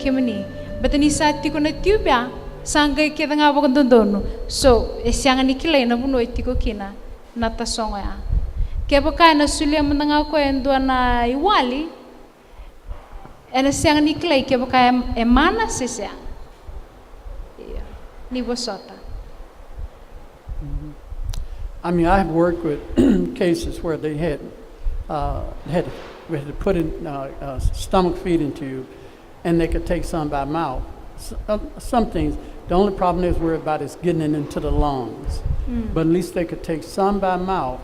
kemani batani sa tiko na tubia sanga ke nga bagondono so esianga nikila na buno itiko kina na tasonga ya ke baka na sulia mnanga ko endo na iwali ena sianga nikila ke baka emana sesa ni bosota. I mean, I've worked with cases where they had to put in stomach feeding tube, and they could take some by mouth. Some things, the only problem is worried about is getting it into the lungs. But at least they could take some by mouth,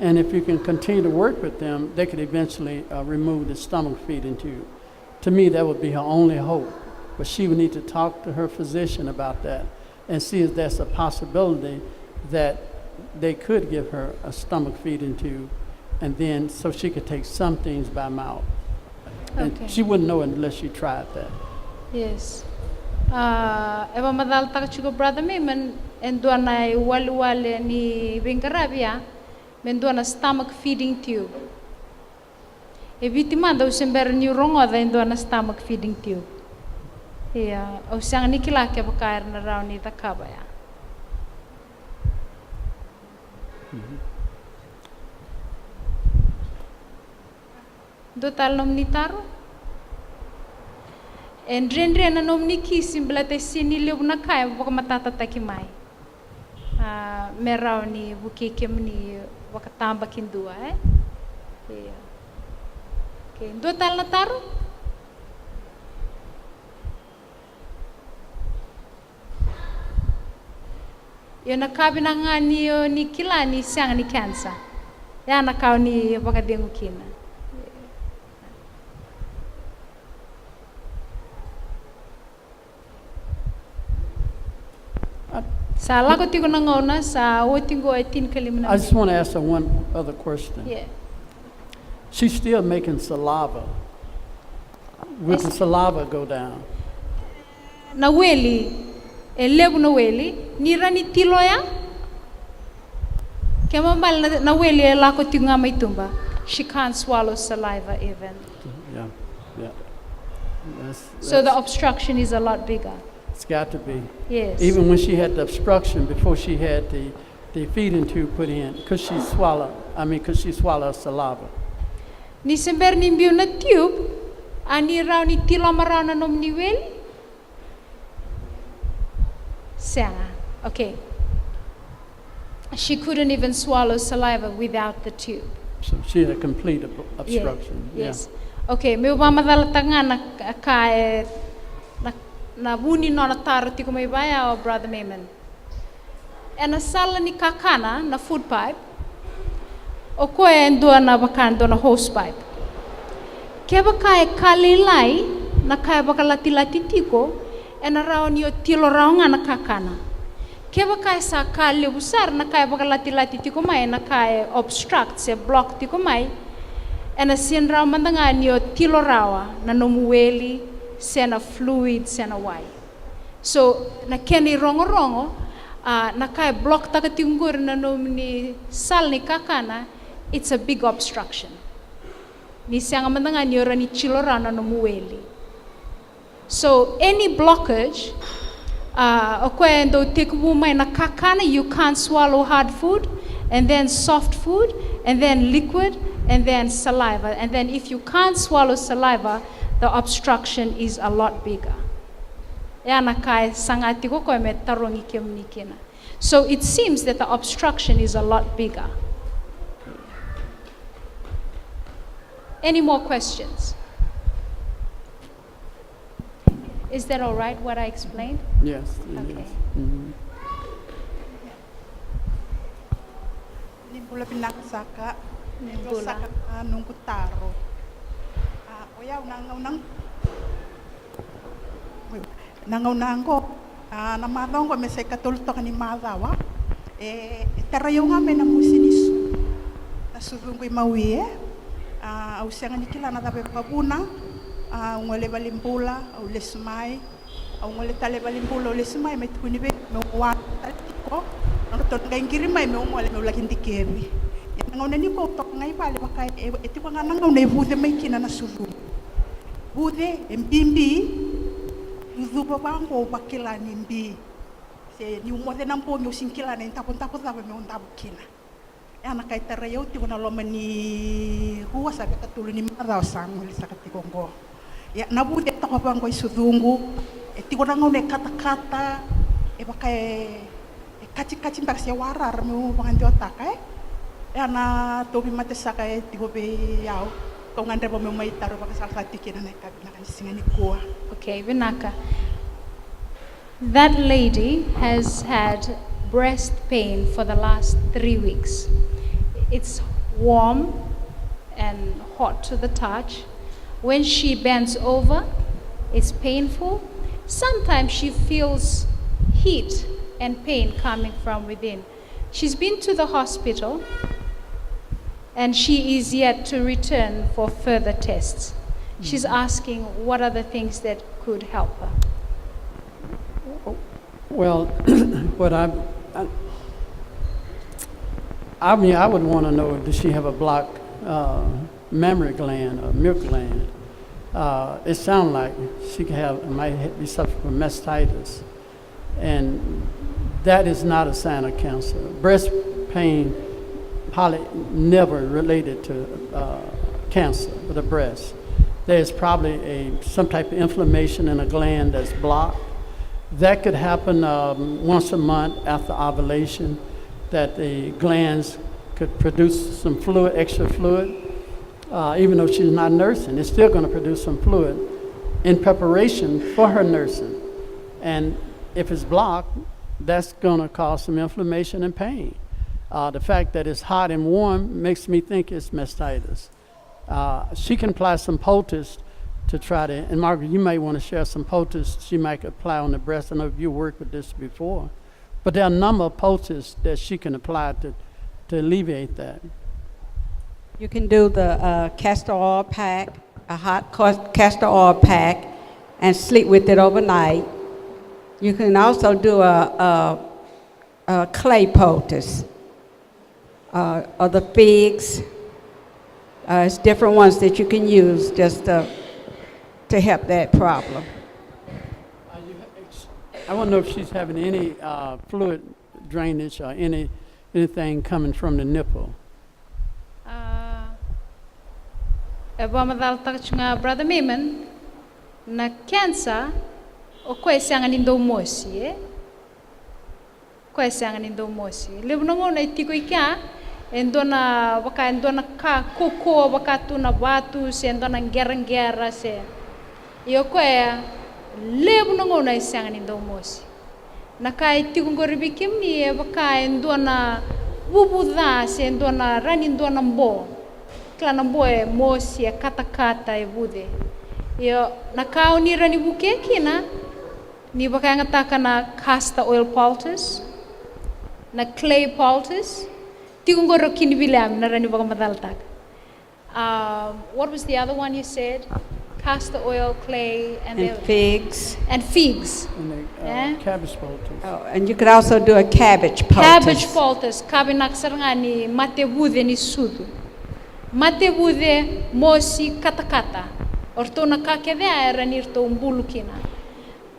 and if you can continue to work with them, they could eventually remove the stomach feeding tube. To me, that would be her only hope. But she would need to talk to her physician about that and see if there's a possibility that they could give her a stomach feeding tube, and then so she could take some things by mouth. And she wouldn't know unless she tried that. Yes. Eva madal takchugo brother me men enduana wale ni Bengarabia menduana stomach feeding tube. Evitima do sember ni rongo da enduana stomach feeding tube. Yeah, o sang nikila ke bakair na rauni takabaya. Do tal nom ni taro en rendre na nom ni kisim blate sini leu na kai baka matata takimai merau ni buki kemni baka tamba kindua okay do tal na taro yo na kabina ngani ni kilani sang ni cancer ya na kau ni baka dengu kina. I just want to ask her one other question. Yeah. She's still making saliva. Will the saliva go down? Naweli, elebu naweli, nirani tiloya. Kemambal naweli elako tinga maitumba. She can't swallow saliva even. Yeah. So the obstruction is a lot bigger. It's got to be. Yes. Even when she had the obstruction before she had the feeding tube put in, because she swallowed saliva. Ni sember nimbiu na tube, ani rau ni tilo marau na nom ni wel. Sana. Okay. She couldn't even swallow saliva without the tube. So she had a complete obstruction. Yeah. Yes. Okay. Meu mama dala tangana kae na buni no na taro tiko mai baya o brother Mammon. E na sala ni kakana na food pipe. O koe endua na bakan do na hose pipe. Ke baka e kalilai na kai baka lati tiko e na rao ni o tilo rao nga na kakana. Ke baka e sa kali busar na kai baka lati tiko mai na kai obstruct se block tiko mai. E na sien rao mandanga ni o tilo rawa na nomueli sena fluid sena wai. So na keni rongo na kai block takatingur na nomni sal ni kakana, it's a big obstruction. Ni sianga mandanga ni ora ni chilora na nomueli. So any blockage okwendo tekubuma na kakana, you can't swallow hard food and then soft food and then liquid and then saliva, and then if you can't swallow saliva, the obstruction is a lot bigger. So it seems that the obstruction is a lot bigger. Any more questions? Is that all right, what I explained? Yes, it okay. is. Nimbula pinakasaka, nimbula nung kutaro. Oya nangaunang ko na madong ko mesay katulto ka ni madawa tarayo nga may namusinisu nasudong ko'y mawi ausiangan ni kila na tabi pabuna ngole balimpula au lesmay au ngole tale balimpula au lesmay may tukunibe may uwan ko ang ton kay kirimay may ngole may ulakin dikeri nangauna ni ko tok ngay pali bakay iti ko nga nangauna ibude may kina nasudong bude embimbi Uzuba bango bakila nimbi. Se ni mo de nampo mi usinkila na tapon me onda bukina. Ana kai tara yo ti wana loma ni rua sa ka tulu ni mara sangu li sa ka tikongo. Ya nabu de to bango isudungu e ti wana ngone kata e bakai e kaci mbak se warar me bangan jota kai. Ana tobi mate saka e ti go be yao. To ngandre bo me mai taro baka sal fatikina na ka na singani koa. Okay, Vinaka. That lady has had breast pain for the last 3 weeks. It's warm and hot to the touch. When she bends over, it's painful. Sometimes she feels heat and pain coming from within. She's been to the hospital and she is yet to return for further tests. She's asking what are the things that could help her. Well, what I would want to know, does she have a blocked mammary gland or milk gland? It sounds like she might be suffering from mastitis, and that is not a sign of cancer. Breast pain probably never related to cancer of the breast. There's probably some type of inflammation in a gland that's blocked. That could happen once a month after ovulation, that the glands could produce some fluid, extra fluid. Even though she's not nursing, it's still going to produce some fluid in preparation for her nursing. And if it's blocked, that's going to cause some inflammation and pain. The fact that it's hot and warm makes me think it's mastitis. She can apply some poultice to try to, and Margaret, you may want to share some poultice she might apply on the breast. I know you worked with this before. But there are a number of poultices that she can apply to alleviate that. You can do the castor oil pack, a hot castor oil pack, and sleep with it overnight. You can also do a clay poultice, or the figs. It's different ones that you can use just to help that problem. I want to know if she's having any fluid drainage or anything coming from the nipple. Brother Mammon, na cancer, o kwesanga nindo mosi, kwesanga nindo mosi. Lebuno na itiko ikia, endona baka endona ka koko baka tuna batu se endona ngera se. Iyo kwea lebuno na isanga nindo mosi. Na ka itiko ngoribikim ni baka endona bubuda se endona rani endona mbo. Klana boe mosi e kata e bude. Yo nakao ni rani buke kina ni baka ngataka na castor oil poultice na clay poultice tigungoro kini bilam na rani baka madaltak. What was the other one you said? Castor oil, clay, and figs. And figs. And cabbage poultice. Oh, and you could also do a cabbage poultice. Cabbage poultice. Kabe naksarangani mate bude ni sudu. Mate bude mosi kata. Orto na kakede era nirto umbulukina.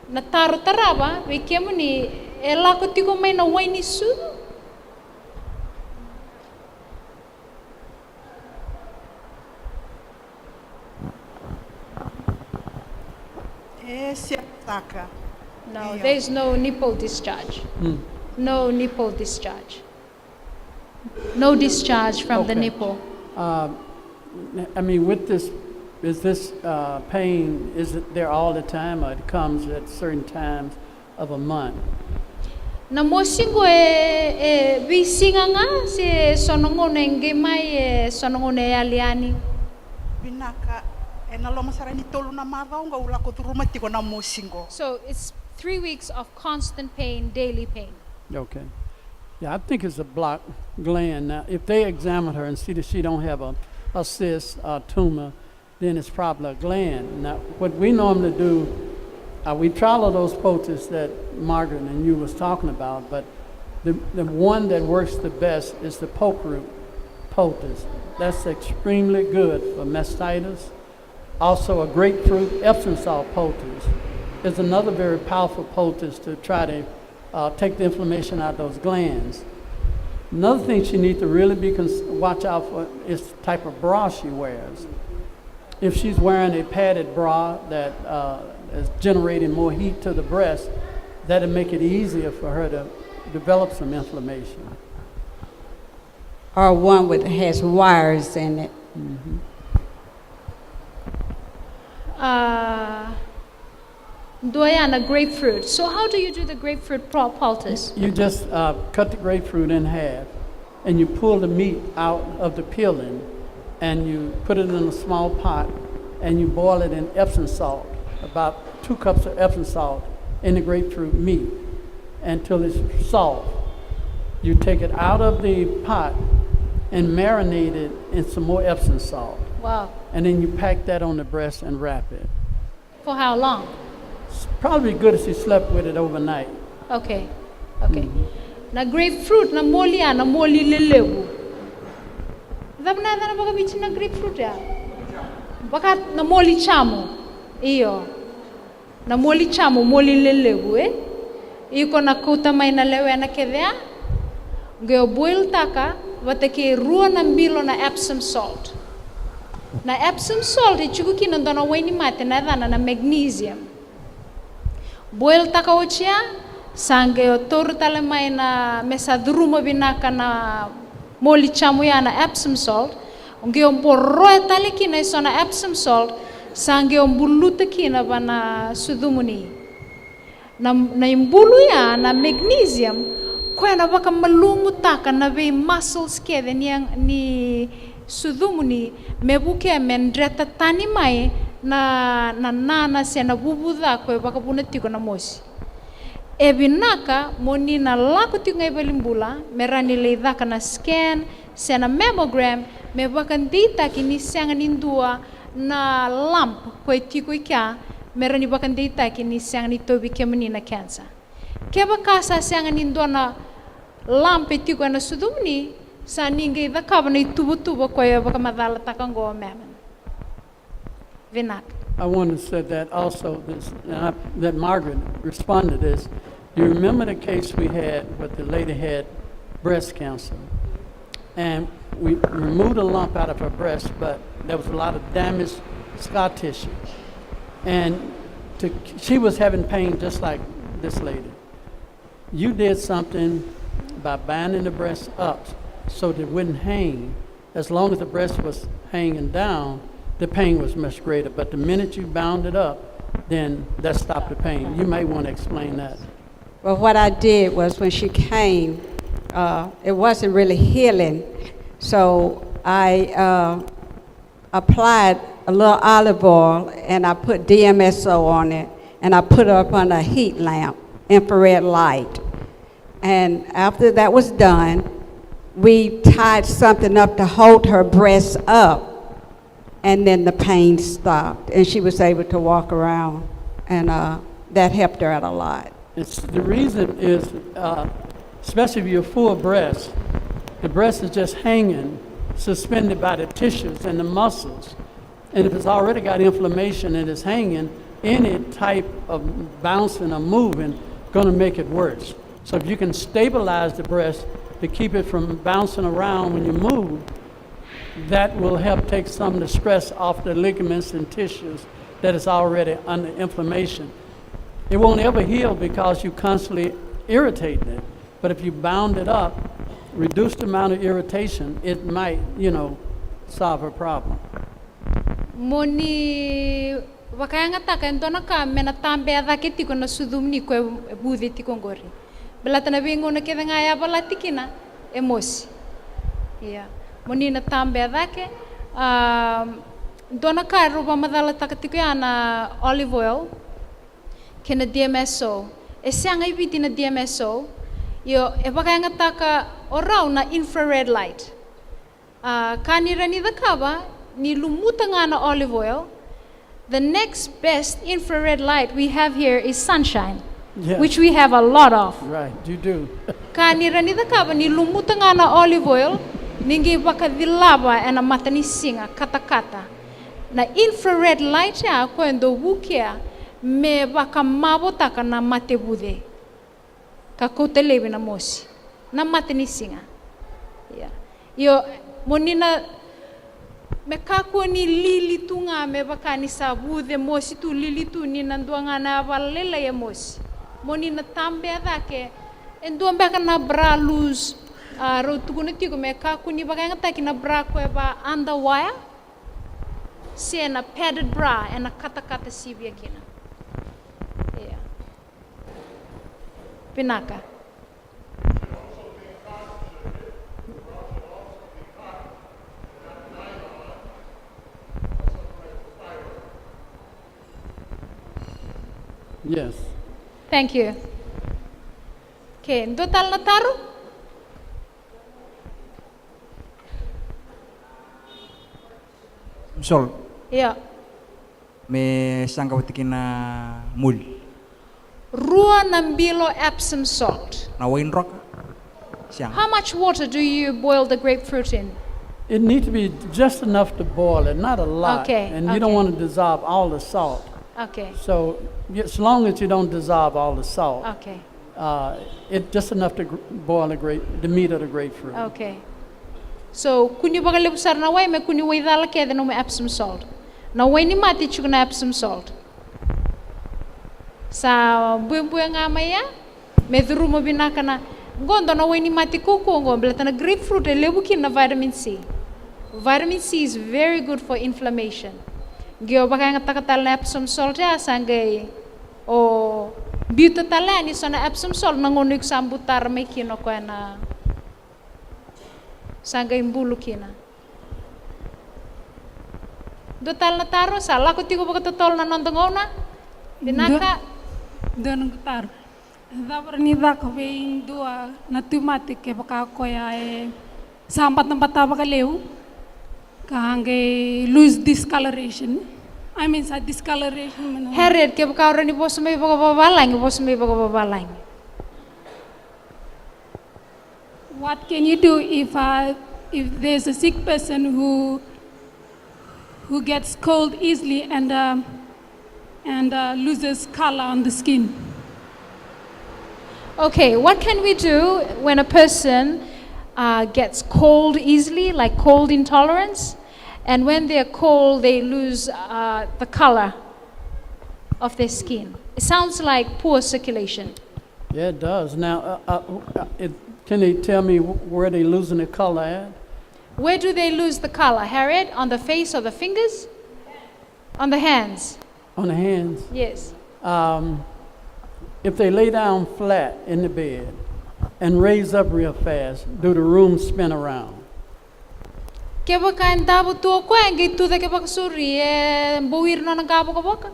Na taro taraba wekemu ni elako tiko mai na waini sudu. No, there's no nipple discharge. No nipple discharge. No discharge from the nipple. I mean, with this, is this pain, is it there all the time, or it comes at certain times of a month? Na mosingo bisinganga se sonongone ngemai sonongone aliani. Binaka enalo masarani tolu na madonga ula ko turuma tiko na mosingo. So it's 3 weeks of constant pain, daily pain. Okay. Yeah, I think it's a blocked gland. Now, if they examine her and see that she don't have a cyst or tumor, then it's probably a gland. Now, what we normally do, we try all of those poultices that Margaret and you was talking about, but the one that works the best is the poke root poultice. That's extremely good for mastitis. Also, a grapefruit Epsom salt poultice is another very powerful poultice to try to take the inflammation out of those glands. Another thing she needs to really watch out for is the type of bra she wears. If she's wearing a padded bra that is generating more heat to the breast, that'll make it easier for her to develop some inflammation. Or one with has wires in it. Doyana, grapefruit. So how do you do the grapefruit poultice? You just cut the grapefruit in half, and you pull the meat out of the peeling, and you put it in a small pot, and you boil it in Epsom salt, about 2 cups of Epsom salt in the grapefruit meat until it's soft. You take it out of the pot and marinate it in some more Epsom salt. Wow. And then you pack that on the breast and wrap it. For how long? It's probably good if you slept with it overnight. Okay. Okay. Na grapefruit na moli lelebu. Dabna na baka bichi na grapefruit ya. Baka na moli chamo. Iyo. Na moli chamo moli lelebu Iko na kuta mai na lewe na kedea. Ngeo boil taka watake rua na mbilo na Epsom salt. Na Epsom salt ichukuki na ndona waini mate na dhana na magnesium. Boil taka ochia sange o toru tale mai na mesa druma binaka na moli chamu ya na Epsom salt. Ngeo mboroe tale kina iso na Epsom salt sange o mbuluta kina bana sudumuni. Na imbulu ya na magnesium kwa na baka malumu taka na be muscles kede ni sudumuni mebuke mendreta tani mai na nana se na bubuda kwa baka punatiko na mosi. Ebinaka moni na lako tiko ngai balimbula merani leidaka na scan se na mammogram me baka ndita kini sanga nindua na lump kwa tiko ikia merani baka ndita kini sanga ni tobi kemani na cancer. Keba kasa sanga nindua na lump tiko na sudumuni sa ninguém da cabo na tubo kwa ya baka madala takango Mammon. Vinak. I want to say that also that Margret responded to this. You remember the case we had where the lady had breast cancer, and we removed a lump out of her breast, but there was a lot of damaged scar tissue, and she was having pain just like this lady. You did something by binding the breast up so that it wouldn't hang. As long as the breast was hanging down, the pain was much greater. But the minute you bound it up, then that stopped the pain. You may want to explain that. Well, what I did was when she came, it wasn't really healing. So I applied a little olive oil and I put DMSO on it and I put it up on a heat lamp, infrared light. And after that was done, we tied something up to hold her breast up, and then the pain stopped, and she was able to walk around, and that helped her out a lot. The reason is, especially if you're full breast, the breast is just hanging, suspended by the tissues and the muscles. And if it's already got inflammation and it's hanging, any type of bouncing or moving going to make it worse. So if you can stabilize the breast to keep it from bouncing around when you move, that will help take some of the stress off the ligaments and tissues that is already under inflammation. It won't ever heal because you constantly irritating it. But if you bound it up, reduce the amount of irritation, it might, solve her problem. Moni wakayanga taka ndona ka mena tambe adake tiko na sudumni kwe budhi tiko ngori. Belata na bingo na keda ngaya balatikina emosi. Yeah. Moni na tambe adake ndona ka roba madala taka tiko ya na olive oil kena DMSO. Esianga ibiti na DMSO yo wakayanga taka orau na infrared light. Kanira ni dakaba ni lumuta nga na olive oil. The next best infrared light we have here is sunshine, which we have a lot of. Right, you do. Kanira ni dakaba ni lumuta nga na olive oil, ningi baka dilaba na matani singa kata-kata. Na infrared light ya kwendo wukia me baka mabotaka na matebude ka kotelebi na mosi na mateni singa yeah yo monina me kako ni lili tunga me baka ni sabude mosi tu lili tu ni nanduanga na valela ya mosi monina tambe adake enduamba kana bra luz ro tukuniti ko me kako ni baka ngata kina bra ko ba underwire se na padded bra and a kata sibia kina yeah pinaka Yes. thank you okay total na taru Sol, yeah me sangka na mul. rua nambilo Epsom salt. Na wine rock. Siang. How much water do you boil the grapefruit in? It needs to be just enough to boil it, not a lot. Okay, And you don't okay. want to dissolve all the salt. Okay, So as long as you don't dissolve all the salt, okay, it's just enough to boil the meat of the grapefruit. okay. So, kuni bagale busar na way me kuni way dala kede no me Epsom salt. Na way ni mati chuk na Epsom salt. Sa bueng nga maya, me dhuru mo binaka na gondo na way ni mati kuku ngo blata na grapefruit e lebukin na vitamin C. Vitamin C is very good for inflammation. Gyo baka nga takatal na Epsom salt ya sangay o beauty talani so na Epsom salt nangunig sa ambutar may kino ko na sangay mbulu kina. Dotal na taro sa lako tigo baka totol na nondongona binaka Doon nagtar. Dapat ni dako being dua na tumatik ke baka koya sampat ng bata baka leo kahangge lose discoloration. I mean sa discoloration man. Harriet ke baka ora ni boss may baka babalang. What can you do if there's a sick person who gets cold easily and loses color on the skin? Okay, what can we do when a person gets cold easily, like cold intolerance, and when they're cold, they lose the color of their skin? It sounds like poor circulation. Yeah, it does. Now, can they tell me where they're losing the color at? Where do they lose the color, Harriet? On the face or the fingers? On the hands? On the hands. Yes. If they lay down flat in the bed and raise up real fast, do the room spin around? Ke baka ndabo to ko engi tu de ke baka suri buir no ngabo ko boka.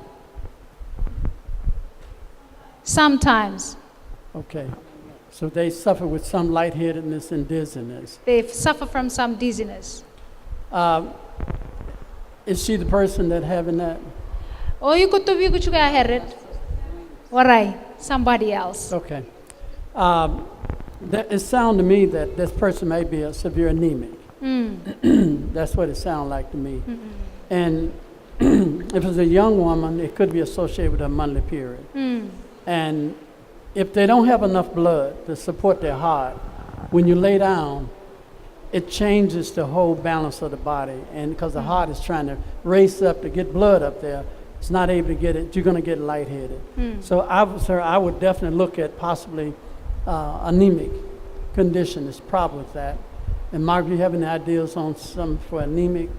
Sometimes Okay. So they suffer with some lightheadedness and dizziness. they suffer from some dizziness. Is she the person that having that? Oh, you could to be good Harriet. Warai, somebody else. Okay. It sounds to me that this person may be a severe anemic. That's what it sounds like to me. And if it's a young woman, it could be associated with a monthly period. And if they don't have enough blood to support their heart, when you lay down, it changes the whole balance of the body. And because the heart is trying to race up to get blood up there, it's not able to get it, you're going to get lightheaded. So I would definitely look at possibly anemic condition is problem with that. And Margret, you have any ideas on something for anemic?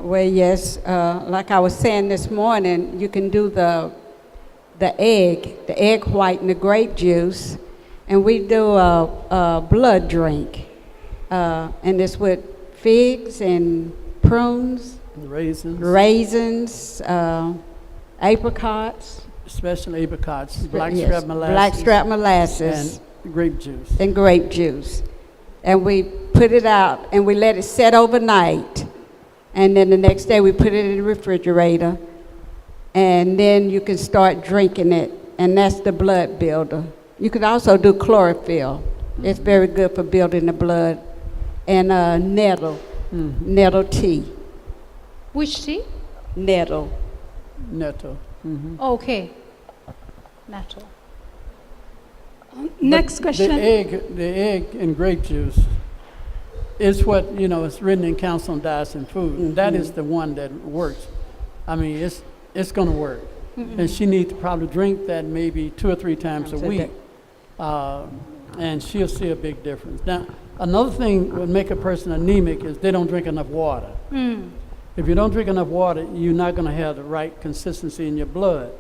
Well, yes, like I was saying this morning, you can do the egg white and the grape juice, and we do a blood drink, and it's with figs and prunes, raisins, apricots, especially apricots, blackstrap molasses, and grape juice. And we put it out and we let it set overnight, and then the next day we put it in the refrigerator, and then you can start drinking it, and that's the blood builder. You could also do chlorophyll. It's very good for building the blood, and nettle tea. Which tea? Nettle. Nettle. Okay. natural. Next But question. The egg in grape juice is what, it's written in Council on Diets and Food. That is the one that works. I mean, it's going to work. And she needs to probably drink that maybe 2 or 3 times a week. And she'll see a big difference. Now, another thing that would make a person anemic is they don't drink enough water. If you don't drink enough water, you're not going to have the right consistency in your blood.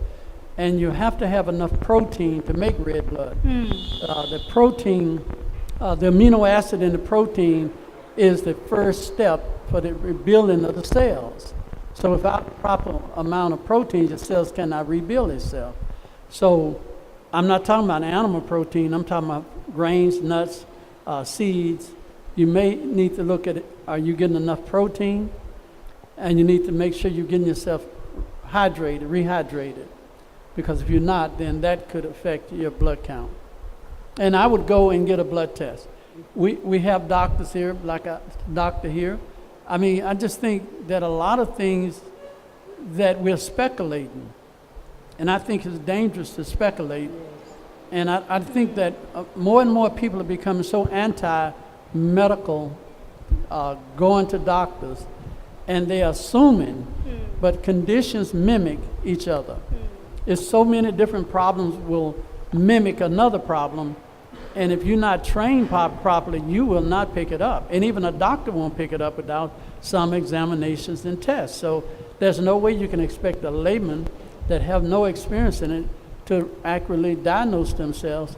And you have to have enough protein to make red blood. The protein, the amino acid in the protein is the first step for the rebuilding of the cells. So without proper amount of protein, the cells cannot rebuild itself. So I'm not talking about animal protein, I'm talking about grains, nuts, seeds. You may need to look at it, are you getting enough protein? And you need to make sure you're getting yourself rehydrated. Because if you're not, then that could affect your blood count. And I would go and get a blood test. We have doctors here, like a doctor here. I mean, I just think that a lot of things that we're speculating, and I think it's dangerous to speculate. And I think that more and more people are becoming so anti-medical, going to doctors, and they're assuming, but conditions mimic each other. It's so many different problems will mimic another problem, and if you're not trained properly, you will not pick it up. And even a doctor won't pick it up without some examinations and tests. So there's no way you can expect a layman that have no experience in it to accurately diagnose themselves.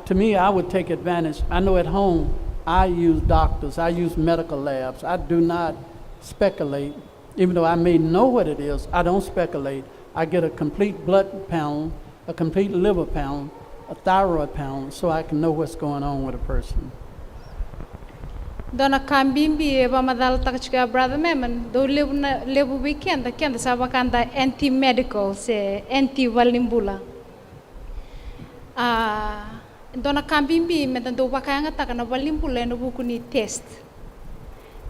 To me, I would take advantage. I know at home, I use doctors, I use medical labs. I do not speculate. Even though I may know what it is, I don't speculate. I get a complete blood panel, a complete liver panel, a thyroid panel, so I can know what's going on with a person. Dona kambimbi ba madal takachka brother Mammon do lebu weekend kenda sabakanda anti medical se anti walimbula. Dona kambimbi medan do bakanga takana walimbula no bukuni test.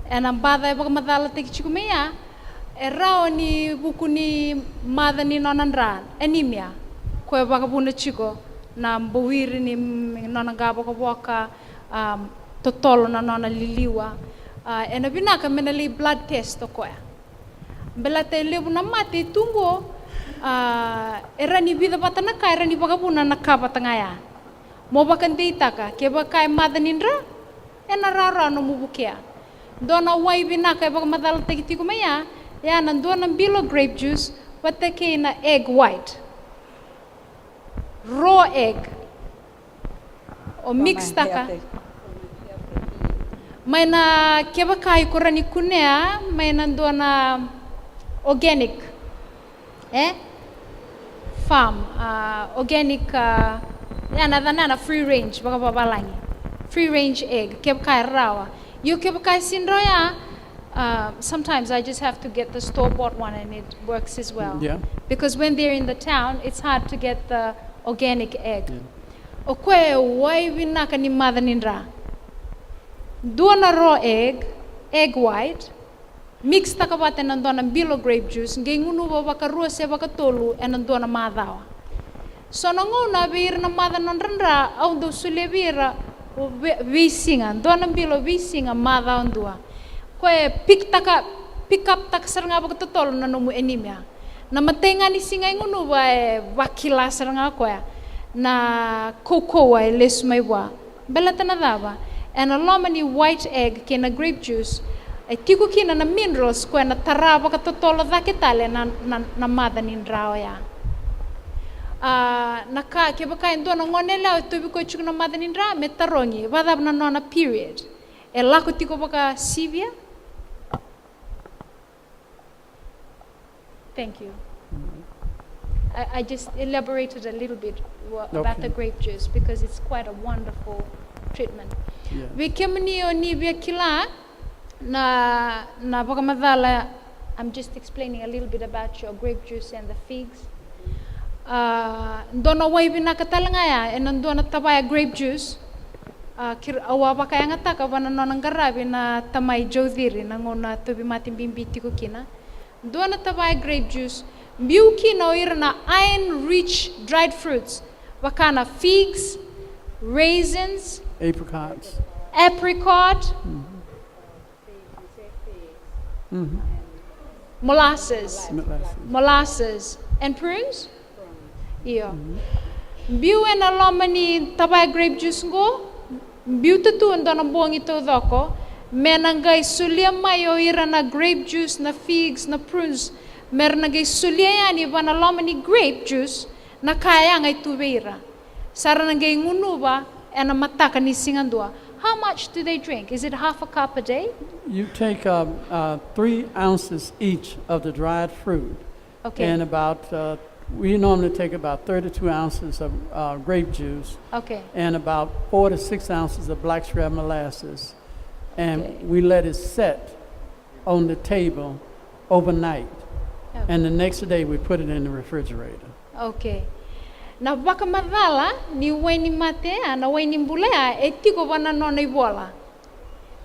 And am bada ba madal takchikumeya erao ni bukuni madani nonandran anemia ko bakabuna chiko na mbowiri ni nonangabo ko boka totolo na nona liliwa ena binaka menali blood test to koya bela te lebu na mate tungo era ni vida batana ka era ni bakabuna na ka batangaya mo bakante itaka ke bakai madanindra ena rara no mubukia dona wai binaka bakamadal tekitiko meya ya nandona bilo grape juice watake na egg white raw egg o mix taka may na keba kai kurani kunea may nandona organic farm organic na free range baka babalangi free range egg keba kai rawa you keba kai sinroya sometimes I just have to get the store-bought one and it works as well. Yeah. Because when they're in the town, it's hard to get the organic egg. Okwe wai winaka ni madanindra. Duana raw egg white, mix takabate nandona bilo grape juice, ngengunu baka rose baka tolu and nandona madawa. So nangona bir na madanandra au do sulebira visinga, dona bilo visinga madaundua. Pick up tak seranga baka totolo na nomu anemia. Na matenga ni singa ngunu ba wakila seranga ko ya. Na cocoa ay lesmay wa. Bela tanadaba. And a lomani white egg kina grape juice ay tiko kina na minerals ko na taraba ka totolo dakitale na madanin rao ya. Naka kebaka indo na ngonela tubi ko chuk na madanin ra metarongi badab na nona period. Ela ko tiko baka sivia. Thank you. I just elaborated a little bit about the grape juice because it's quite a wonderful treatment. We came near Nibia Kila na Bagamadala. I'm just explaining a little bit about your grape juice and the figs. Dona way binakatalangaya and dona tabaya grape juice. Awa kaya nga taka wana nonang garabi na tamay jodiri nangona tubi matin bimbiti ko kina. Dona tabaya grape juice Mbiu kino ira na iron-rich dried fruits. Wakana figs, raisins, Apricots. apricot, molasses, molasses, and prunes. Iyo. Mbiu ena lomani tabai grape juice ngo. Mbiu tatu ndona bongi to doko. Menangai sulia mayo ira na grape juice, na figs, na prunes. Mernangai sulia yani bana lomani grape juice na kaya ngai tubeira. Saranangai ngunuba ena mataka ni singandua. How much do they drink? Is it half a cup a day? You take 3 ounces each of the dried fruit. Okay. And about, we normally take about 32 ounces of grape juice. Okay. And about 4 to 6 ounces of blackstrap molasses. And Okay. we let it set on the table overnight. Okay. And the next day we put it in the refrigerator. Okay. Na baka madala ni waini matea na waini mbulea etiko wana nona ibola.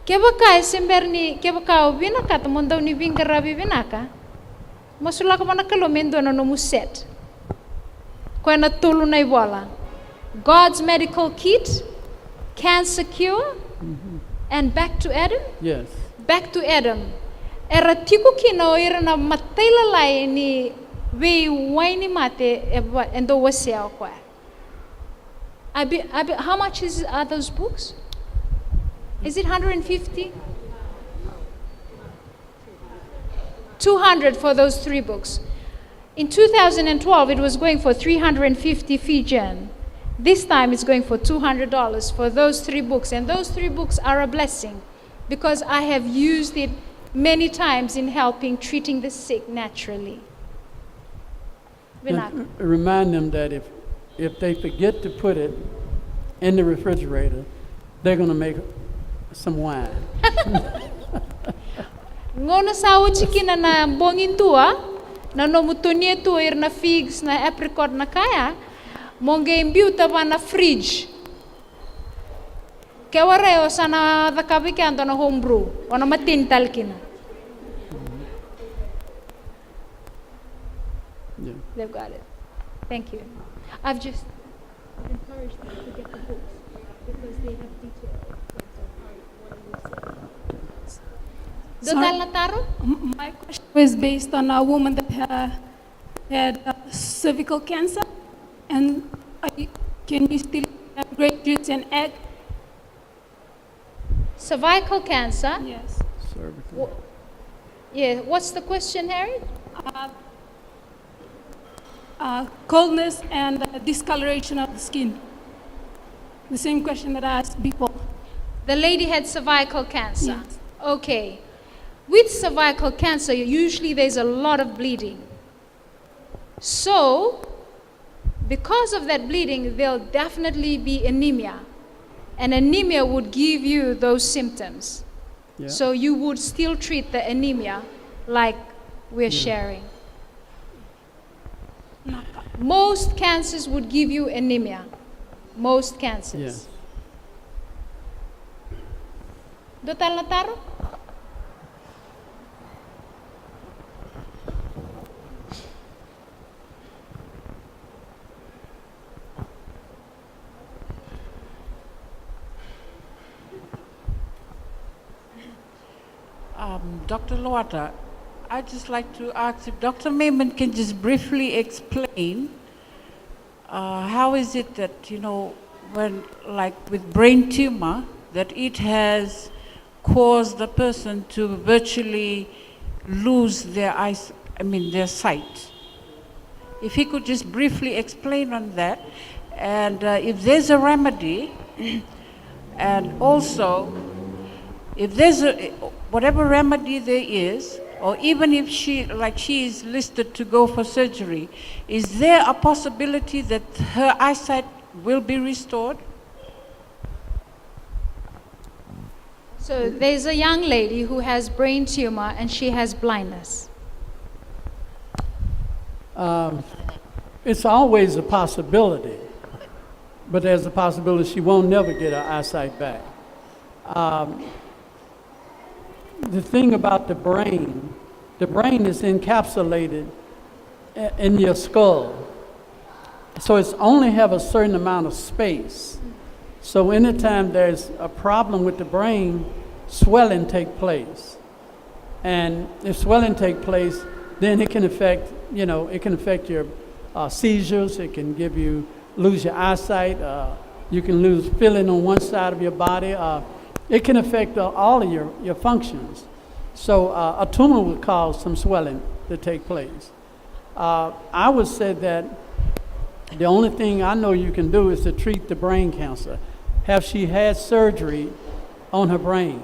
Kebaka esemberni kebaka obina kata mondau ni vingara bivinaka. Masulaka wana kalomendo na no muset. Kwena tulu na ibola. God's medical kit, cancer cure, and back to Adam. Yes. Back to Adam. Era tiku kino ira na mataila lai ni we waini mate endo wasea kwa. How much are those books? Is it 150? 200 for those 3 books. In 2012, it was going for 350 Fijian. This time it's going for $200 for those 3 books. And those 3 books are a blessing because I have used it many times in helping treating the sick naturally. And remind them that if they forget to put it in the refrigerator, they're going to make some wine. Ngona sa uchikina na bongin tua, na nomutonie tua ir na figs na apricot na kaya, monge imbiu taba na fridge. Kewareo sana dhakabike ando na homebrew, wana matintal kina. Yeah. They've got it. Thank you. I've just encouraged them to get the books because they have details. Dodal Nataro? My question was based on a woman that had cervical cancer, and can you still have grape juice and egg? Cervical cancer. Yes. Cervical. Yeah. What's the question, Harry? Coldness and discoloration of the skin. The same question that I asked before. The lady had cervical cancer. Yes. Okay. With cervical cancer, usually there's a lot of bleeding. So, because of that bleeding, there'll definitely be anemia. And anemia would give you those symptoms. Yeah. So you would still treat the anemia like we're sharing. Most cancers would give you anemia. Most cancers. Yes. Dr. Lataro? Dr. Loata, I'd just like to ask if Dr. Mammon can just briefly explain how is it that, when, like with brain tumor, that it has caused the person to virtually lose their eyes, their sight. If he could just briefly explain on that, and if there's a remedy, and also if there's whatever remedy there is, or even if she is listed to go for surgery, is there a possibility that her eyesight will be restored? So there's a young lady who has brain tumor and she has blindness. It's always a possibility, but there's a possibility she won't never get her eyesight back. The thing about the brain is encapsulated in your skull. So it's only have a certain amount of space. So anytime there's a problem with the brain, swelling take place. And if swelling take place, then it can affect, it can affect your seizures. It can lose your eyesight. You can lose feeling on one side of your body. It can affect all of your functions. So a tumor would cause some swelling to take place. I would say that the only thing I know you can do is to treat the brain cancer. Have she had surgery on her brain?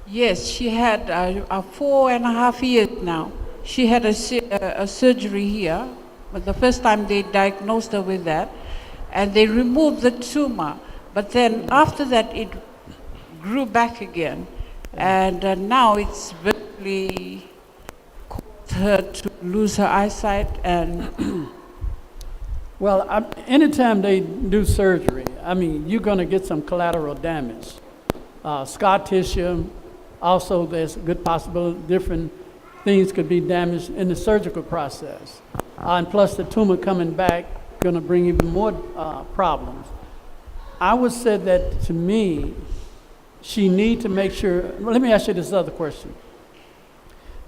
Yes, she had 4.5 years now. She had a surgery here, but the first time they diagnosed her with that, and they removed the tumor. But then after that, it grew back again, and now it's virtually caused her to lose her eyesight. And Well, anytime they do surgery, you're going to get some collateral damage. Scar tissue. Also, there's a good possibility different things could be damaged in the surgical process. And plus the tumor coming back, going to bring even more problems. I would say that to me, she need to make sure, let me ask you this other question.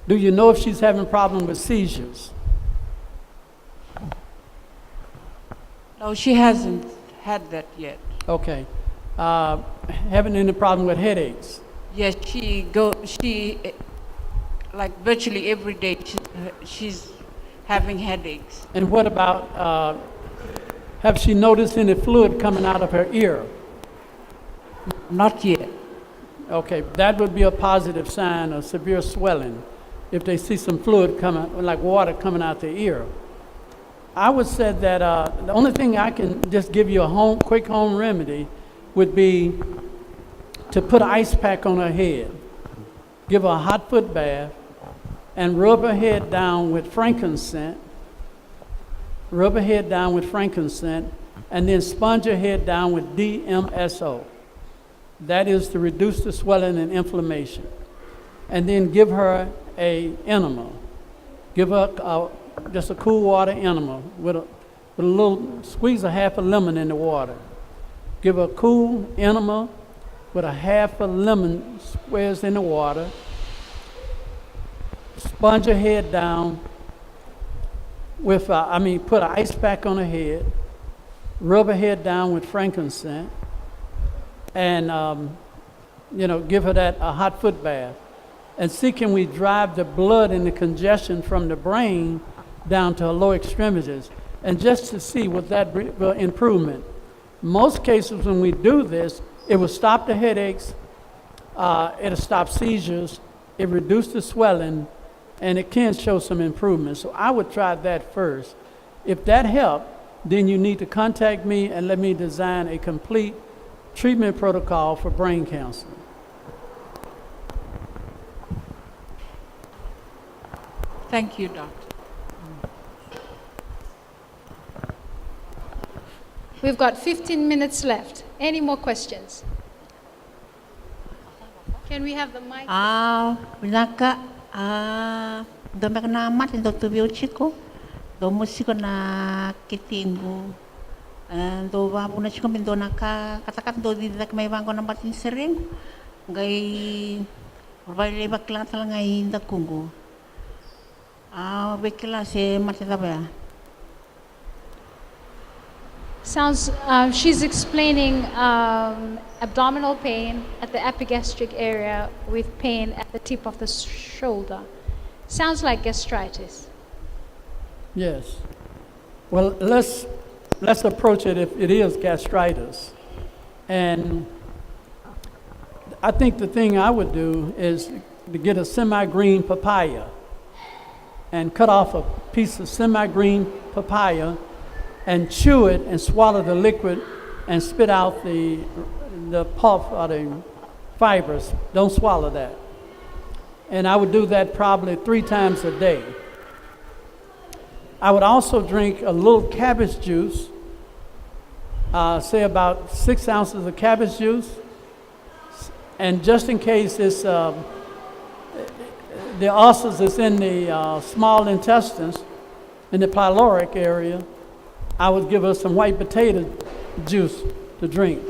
Do you know if she's having a problem with seizures? no, she hasn't had that yet. Okay. Having any problem with headaches? Yes, she like virtually every day she's having headaches. And what about, have she noticed any fluid coming out of her ear? Not yet. Okay, that would be a positive sign of severe swelling if they see some fluid coming, like water coming out the ear. I would say that the only thing I can just give you a quick home remedy would be to put an ice pack on her head, give her a hot foot bath, and rub her head down with frankincense. Rub her head down with frankincense, and then sponge her head down with DMSO. That is to reduce the swelling and inflammation. And then give her a enema. Give her just a cool water enema with a little, squeeze a half a lemon in the water. Give her a cool enema with a half a lemon squares in the water. Sponge her head down with, put an ice pack on her head. Rub her head down with frankincense. And, give her a hot foot bath. And see, can we drive the blood and the congestion from the brain down to her lower extremities? And just to see what that improvement. Most cases when we do this, it will stop the headaches, it'll stop seizures, it reduces the swelling, and it can show some improvement. So I would try that first. If that helped, then you need to contact me and let me design a complete treatment protocol for brain cancer. Thank you, doctor. We've got 15 minutes left. Any more questions? Can we have the mic? Vinaka, do me na mat do tu viu chico, do musiko na kitingu, do va buna chico mindo na katakat do di dak may bango na batin sering, gay vai le bakla tala ngai da kungu. Bekila se matita ba. Sounds, she's explaining abdominal pain at the epigastric area with pain at the tip of the shoulder. Sounds like gastritis. Yes. Well, let's approach it if it is gastritis. And I think the thing I would do is to get a semi-green papaya and cut off a piece of semi-green papaya and chew it and swallow the liquid and spit out the pulp or the fibers. Don't swallow that. And I would do that probably 3 times a day. I would also drink a little cabbage juice, say about 6 ounces of cabbage juice, And just in case it's, the ulcers is in the small intestines, in the pyloric area, I would give her some white potato juice to drink.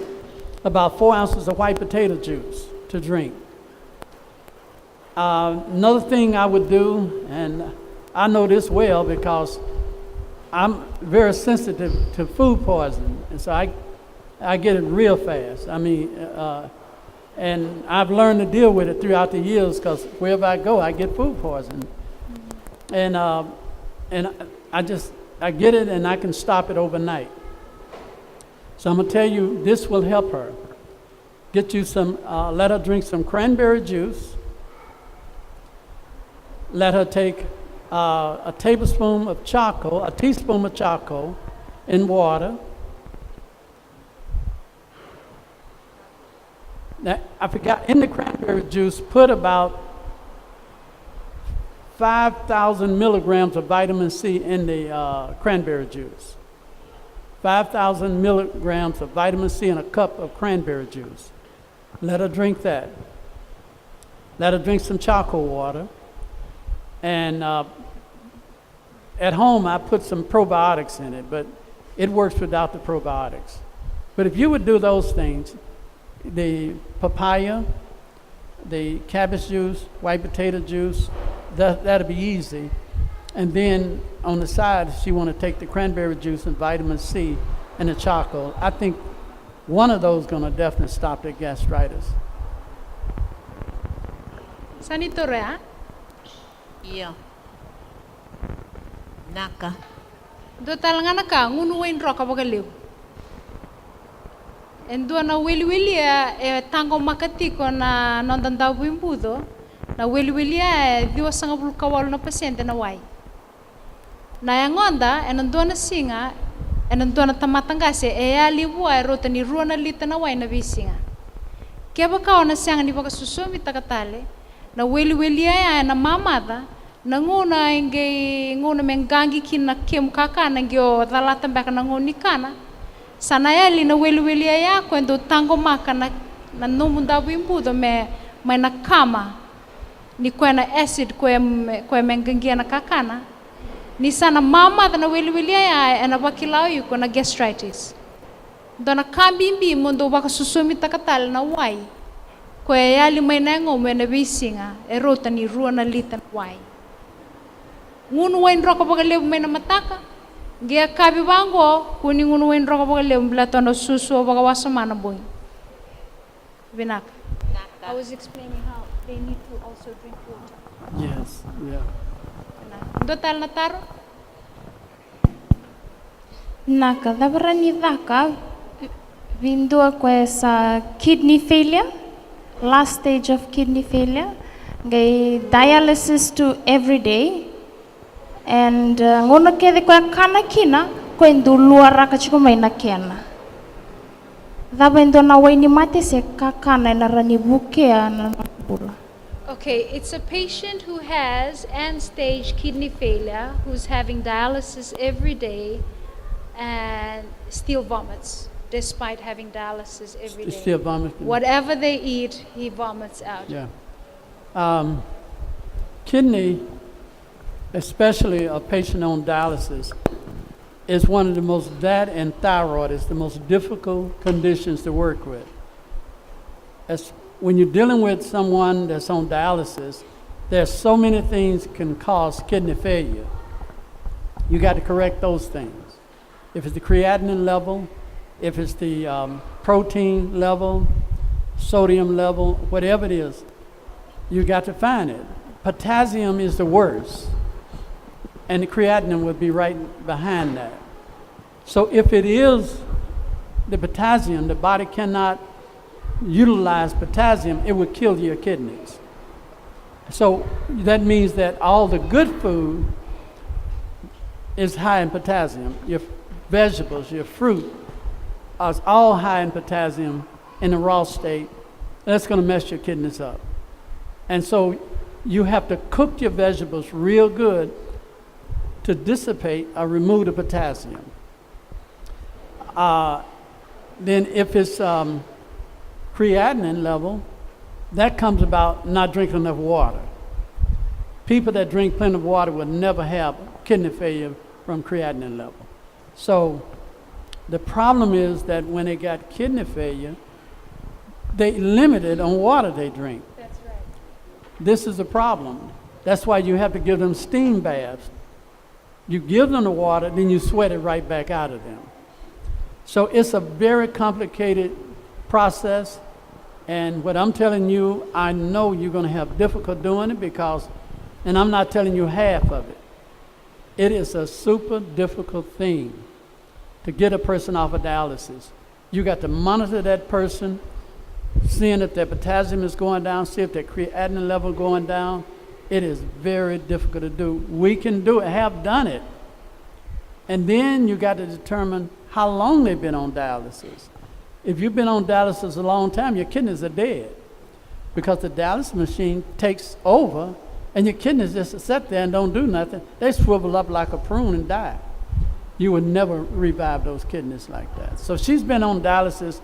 About 4 ounces of white potato juice to drink. Another thing I would do, and I know this well because I'm very sensitive to food poisoning, and so I get it real fast. I mean, and I've learned to deal with it throughout the years because wherever I go, I get food poisoning. And I get it and I can stop it overnight. So I'm gonna tell you, this will help her. Get you some, let her drink some cranberry juice. Let her take a tablespoon of charcoal, a teaspoon of charcoal in water. Now, I forgot, in the cranberry juice, put about 5,000 milligrams of vitamin C in the cranberry juice. 5,000 milligrams of vitamin C in a cup of cranberry juice. Let her drink that. Let her drink some charcoal water. And at home, I put some probiotics in it, but it works without the probiotics. But if you would do those things, the papaya, the cabbage juice, white potato juice, that'll be easy. And then on the side, if she want to take the cranberry juice and vitamin C and the charcoal, I think one of those going to definitely stop the gastritis. Sanitorea? Iya. Naka. Do talangana ka ngunu wain roka bagaliw. Endo na wili tango makatiko na nondanda bimbudo na wili diwa sanga bulkawalo na pasyente na wai. Na yangonda endo na singa endo na tamatangase ali bua rota ni ruana lita na wai na bisinga. Keba ka ona sanga ni baka susumi takatale na wili na mamada na nguna inge nguna mengangi kina kaka na ngio dalata mbaka na ngoni kana sana yali na wili yako endo tango maka na numunda bimbudo me na kama ni kwena acid kwe mengangia na kakana ni sana mama na wili ya na bakilao yuko na gastritis dona kambimbi mundo baka susumi takatale na wai kwe yali na ngome na bisinga erota ni ruana lita na wai ngunu wain roka baga lebu na mataka gia kabi bango kuni ngunu wain roka baga lebu blatono susu baga wasamana boy binaka. I was explaining how they need to also drink water. Yes, yeah. Total nataro? Naka, dabra ni daka vindua com essa kidney failure, last stage of kidney failure, ngay dialysis to every day, and ngono kede ko kana kina ko indulua raka chiko mai na kena. Daba ndo na waini mate se kakana na rani bukea na bula. Okay, it's a patient who has end-stage kidney failure, who's having dialysis every day, and still vomits, despite having dialysis every day. Still vomiting. Whatever they eat, he vomits out. Yeah. Kidney, especially a patient on dialysis, is one of the most, that and thyroid is the most difficult conditions to work with. When you're dealing with someone that's on dialysis, there's so many things can cause kidney failure. You got to correct those things. If it's the creatinine level, if it's the protein level, sodium level, whatever it is, you got to find it. Potassium is the worst, and the creatinine would be right behind that. So if it is the potassium, the body cannot utilize potassium, it would kill your kidneys. So that means that all the good food is high in potassium. Your vegetables, your fruit, are all high in potassium in a raw state. That's going to mess your kidneys up. And so you have to cook your vegetables real good to dissipate or remove the potassium. Then if it's creatinine level, That comes about not drinking enough water. People that drink plenty of water will never have kidney failure from creatinine level. So the problem is that when they got kidney failure, they limited on water they drink. That's right. This is a problem. That's why you have to give them steam baths. You give them the water, then you sweat it right back out of them. So it's a very complicated process. And what I'm telling you, I know you're going to have difficult doing it because, and I'm not telling you half of it. It is a super difficult thing to get a person off of dialysis. You got to monitor that person, seeing if their potassium is going down, see if their creatinine level going down. It is very difficult to do. We can do it, have done it. And then you got to determine how long they've been on dialysis. If you've been on dialysis a long time, your kidneys are dead because the dialysis machine takes over and your kidneys just sit there and don't do nothing. They swivel up like a prune and die. You would never revive those kidneys like that. So she's been on dialysis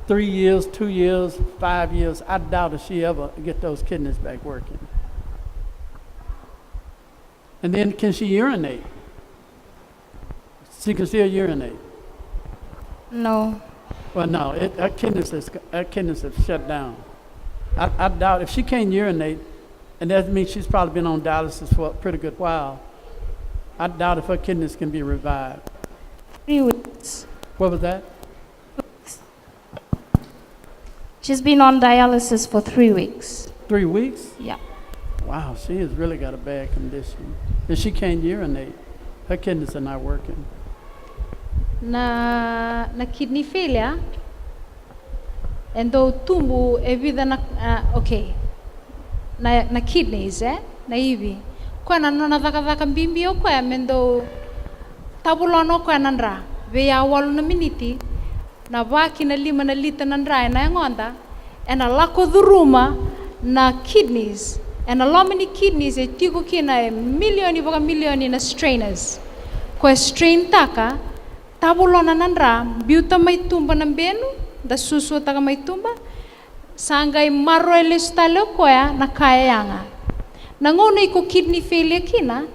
3 years, 2 years, 5 years. I doubt if she ever get those kidneys back working. And then can she urinate? She can still urinate. No. Well, no, her kidneys have shut down. I doubt if she can't urinate, and that means she's probably been on dialysis for a pretty good while. I doubt if her kidneys can be revived. 3 weeks. What was that? She's been on dialysis for 3 weeks. 3 weeks? Yeah. Wow, she has really got a bad condition. And she can't urinate. Her kidneys are not working. Na kidney failure, and though tumbu evida na kidneys na hivi kwa na nona dhaka mbimbi okwa mendo tabulono kwa nandra ve ya walu na miniti na vaki na 5 lita nandra na ngonda and a lako dhuruma na kidneys and a lot many kidneys e tigo kina milioni na strainers kwa strain taka tabulona nandra biuta mai tumba na benu da susu taka mai tumba sangai maro ele stalo koya na kaya yanga nangono iko kidney failure kina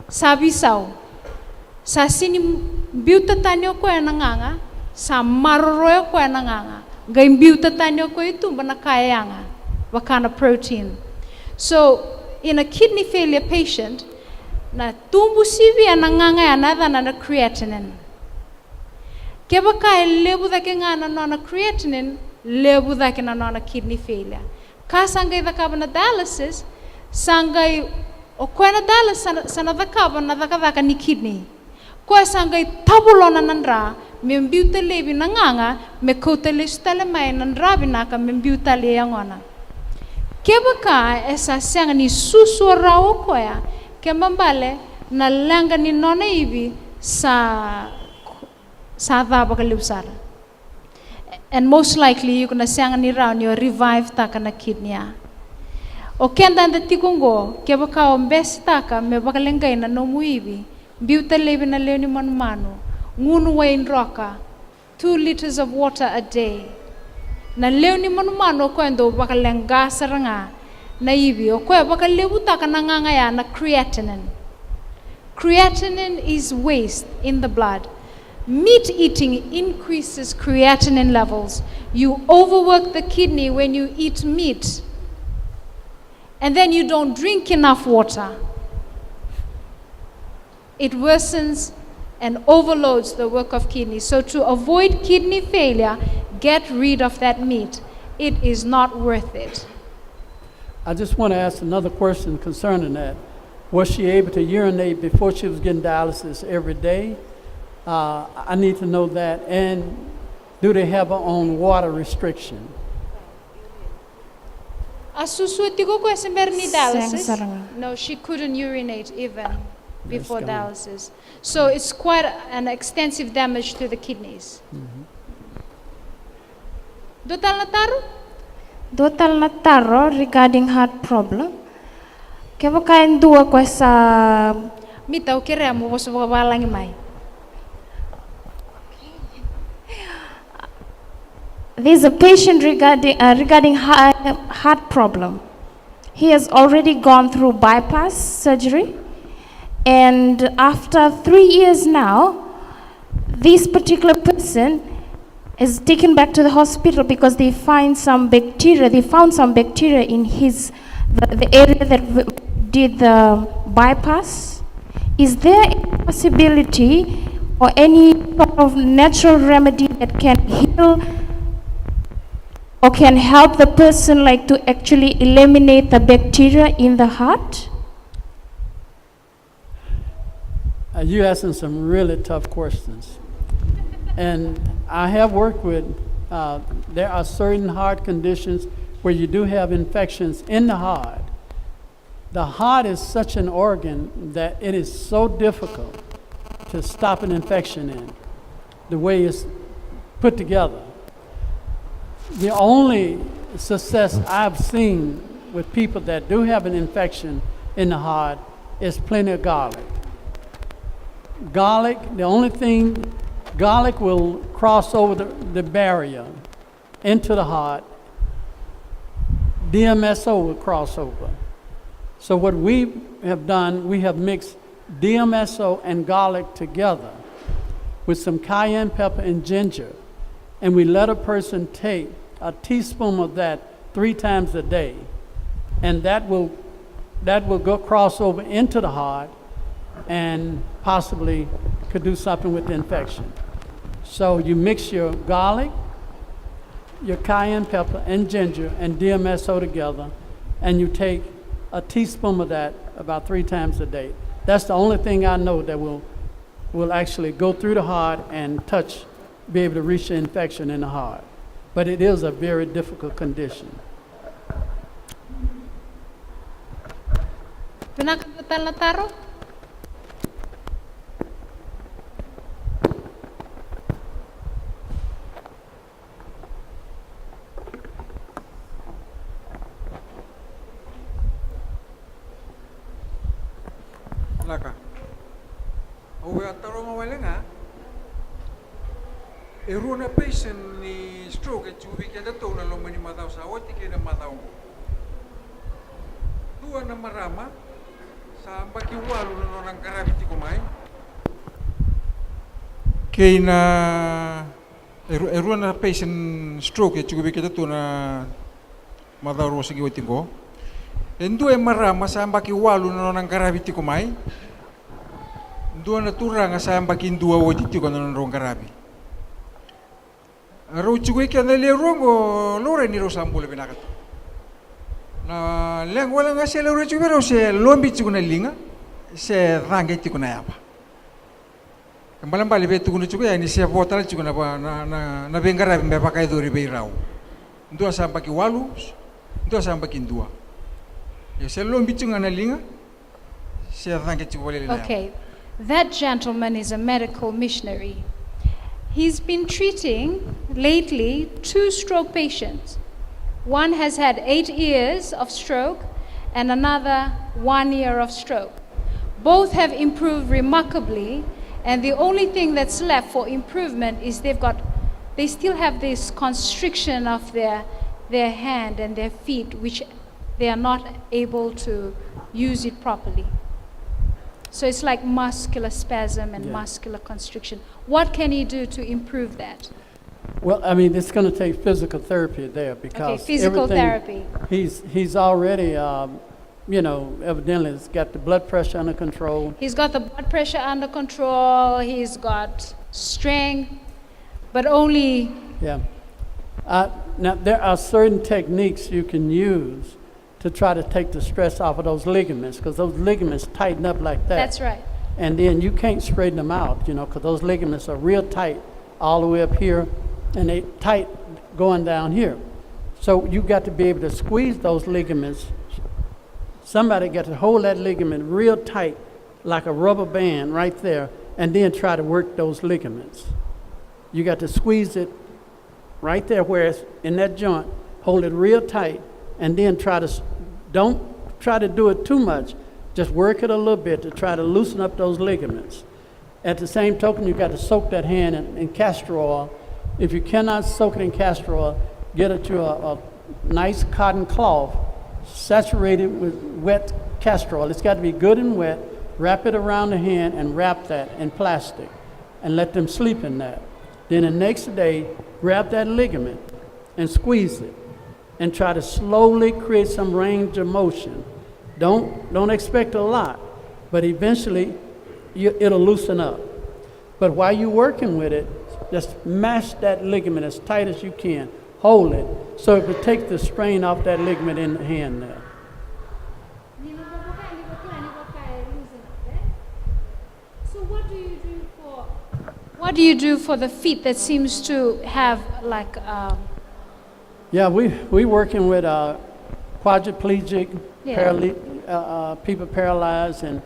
sabi sao sa sini biuta tanyo koya na nganga sa maro koya na nganga gai biuta tanyo koya tumba na kaya yanga what kind of protein. So in a kidney failure patient na tumbu sivi na nganga ya na creatinine. Keba kai lebu da ngana na creatinine, lebu da na kidney failure. Ka sangai da kaba na dialysis, sangai o kwa na dialysis sana da kaba na da ni kidney. Kwa sangai tabulona nandra, membiuta lebi na nganga, me kota le stale mai nandra binaka membiuta le yangona. Keba ka esa sanga ni susu rao koya, kembambale na langa ni nona ibi sa and most likely you're gonna sing ni round your revive taka na kidney. O kenda nda tikungo keba ka ombes taka me bakalengai na no muibi biuta lebi na leoni manu ngunu wa in roka 2 liters of water a day na leoni manu ko endo bakalenga saranga na ibi o ko bakalebu taka na nganga ya na creatinine. Creatinine is waste in the blood. Meat eating increases creatinine levels. You overwork the kidney when you eat meat. And then you don't drink enough water. It worsens and overloads the work of kidney. So to avoid kidney failure, get rid of that meat. It is not worth it. I just want to ask another question concerning that. Was she able to urinate before she was getting dialysis every day? I need to know that. And do they have her own water restriction? No, she couldn't urinate even before dialysis. So it's quite an extensive damage to the kidneys. Dotal na taro regarding heart problem. Keva kain dua ko sa mita o kere mo so balang mai. there's a patient regarding heart problem. He has already gone through bypass surgery, and after 3 years now, this particular person is taken back to the hospital because they find some bacteria. They found some bacteria in the area that did the bypass. Is there a possibility or any sort of natural remedy that can heal or can help the person like to actually eliminate the bacteria in the heart? You're asking some really tough questions. And I have worked with, there are certain heart conditions where you do have infections in the heart. The heart is such an organ that it is so difficult to stop an infection in, the way it's put together. The only success I've seen with people that do have an infection in the heart is plenty of garlic. Garlic, the only thing, garlic will cross over the barrier into the heart. DMSO will cross over. So what we have done, we have mixed DMSO and garlic together with some cayenne pepper and ginger, and we let a person take a teaspoon of that 3 times a day, and that will go cross over into the heart and possibly could do something with the infection. So you mix your garlic, your cayenne pepper and ginger and DMSO together, and you take a teaspoon of that about 3 times a day. That's the only thing I know that will actually go through the heart and be able to reach the infection in the heart. But it is a very difficult condition. Pinakatatalo? Laka. Owe ataro mawalenga. Eruna patient ni stroke chubi ke dato na lomani madao sa oti ke na madao. Dua na marama sa baki walu na nang karabiti ko mai. Kay na eruna patient stroke chubi ke dato na madao ro sige oti ko. Endo e marama sa baki walu na nang karabiti ko mai. Dua na turanga sa baki dua oti ko na nang karabi. Ro chugwe ke na le rongo lore ni ro sambule benakat. Na leng wala nga se le ro chugwe ro se lombi chuguna linga se range chuguna yapa. Kambalan bali be tuguna chugwe ni se votal chuguna ba na bengara be pakai dori be rau. Ndua samba ki walu, ndua samba ki ndua. Ya se lombi chuguna linga se range chugole le. Okay, that gentleman is a medical missionary. He's been treating lately 2 stroke patients. One has had 8 years of stroke and another 1 year of stroke. Both have improved remarkably, and the only thing that's left for improvement is they still have this constriction of their hand and their feet, which they are not able to use it properly. So it's like muscular spasm and muscular constriction. What can he do to improve that? Well, I mean, it's going to take physical therapy there because physical therapy. He's already, evidently has got the blood pressure under control. He's got the blood pressure under control. He's got strength, but only. Yeah. Now there are certain techniques you can use to try to take the stress off of those ligaments, because those ligaments tighten up like that. That's right. And then you can't straighten them out, because those ligaments are real tight all the way up here, and they tight going down here. So you got to be able to squeeze those ligaments. Somebody got to hold that ligament real tight, like a rubber band right there, and then try to work those ligaments. You got to squeeze it right there where it's in that joint, hold it real tight, and then don't try to do it too much. Just work it a little bit to try to loosen up those ligaments. At the same token, you got to soak that hand in castor oil If you cannot soak it in castor oil, get it to a nice cotton cloth, saturate it with wet castor oil. It's got to be good and wet. Wrap it around the hand and wrap that in plastic and let them sleep in that. Then the next day, grab that ligament and squeeze it and try to slowly create some range of motion. Don't expect a lot, but eventually it'll loosen up. But while you're working with it, just mash that ligament as tight as you can. Hold it so it will take the strain off that ligament in the hand there. So what do you do for the feet that seems to have like Yeah, we working with quadriplegic, Yeah. people paralyzed, and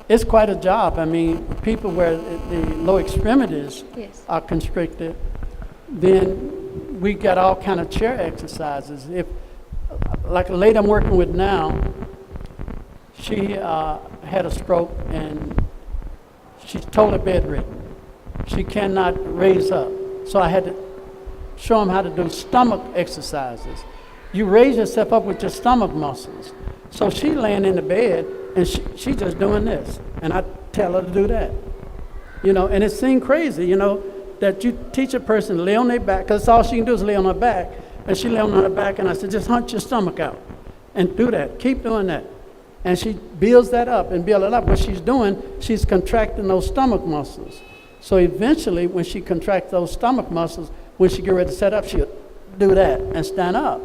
it's quite a job. I mean, people where the low extremities Yes. are constricted, then we got all kind of chair exercises. If, like a lady I'm working with now, she had a stroke and she's totally bedridden. She cannot raise up. So I had to show them how to do stomach exercises. You raise yourself up with your stomach muscles. So she laying in the bed and she just doing this. And I tell her to do that. You know, and it seemed crazy, you know, that you teach a person to lay on their back, because all she can do is lay on her back. And she lay on her back and I said, just hunch your stomach out and do that. Keep doing that. And she builds that up and builds it up. What she's doing, she's contracting those stomach muscles. So eventually, when she contracts those stomach muscles, when she get ready to set up, she'll do that and stand up.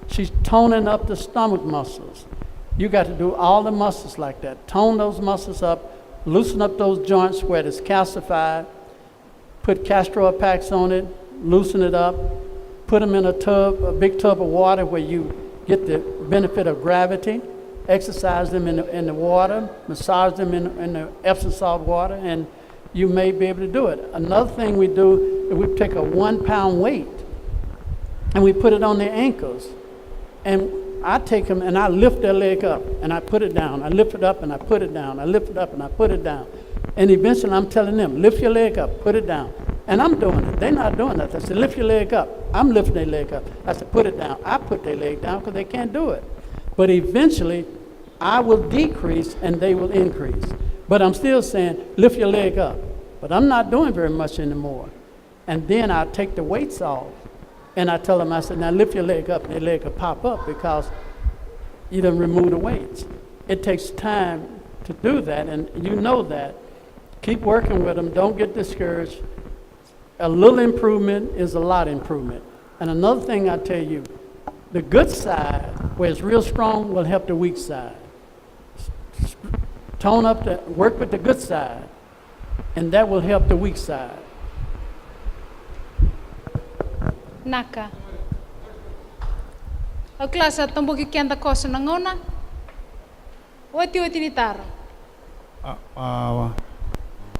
She's toning up the stomach muscles. You got to do all the muscles like that. Tone those muscles up, loosen up those joints where it's calcified, put castor oil packs on it, loosen it up, put them in a tub, a big tub of water where you get the benefit of gravity, exercise them in the water, massage them in the Epsom salt water, and you may be able to do it. Another thing we do is we take a 1 pound weight and we put it on their ankles. And I take them and I lift their leg up and I put it down. I lift it up and I put it down. I lift it up and I put it down. And eventually I'm telling them, lift your leg up, put it down. And I'm doing it. They're not doing that. I said, lift your leg up. I'm lifting their leg up. I said, put it down. I put their leg down because they can't do it. But eventually I will decrease and they will increase. But I'm still saying, lift your leg up. But I'm not doing very much anymore. And then I take the weights off. And I tell them, I said, now lift your leg up. And their leg will pop up because you done remove the weights. It takes time to do that, and you know that. Keep working with them. Don't get discouraged. A little improvement is a lot improvement. And another thing I tell you, the good side, where it's real strong, will help the weak side. Tone up work with the good side, and that will help the weak side. Naka. O klasa tomboki kianda koso nangona. Oti ni taro.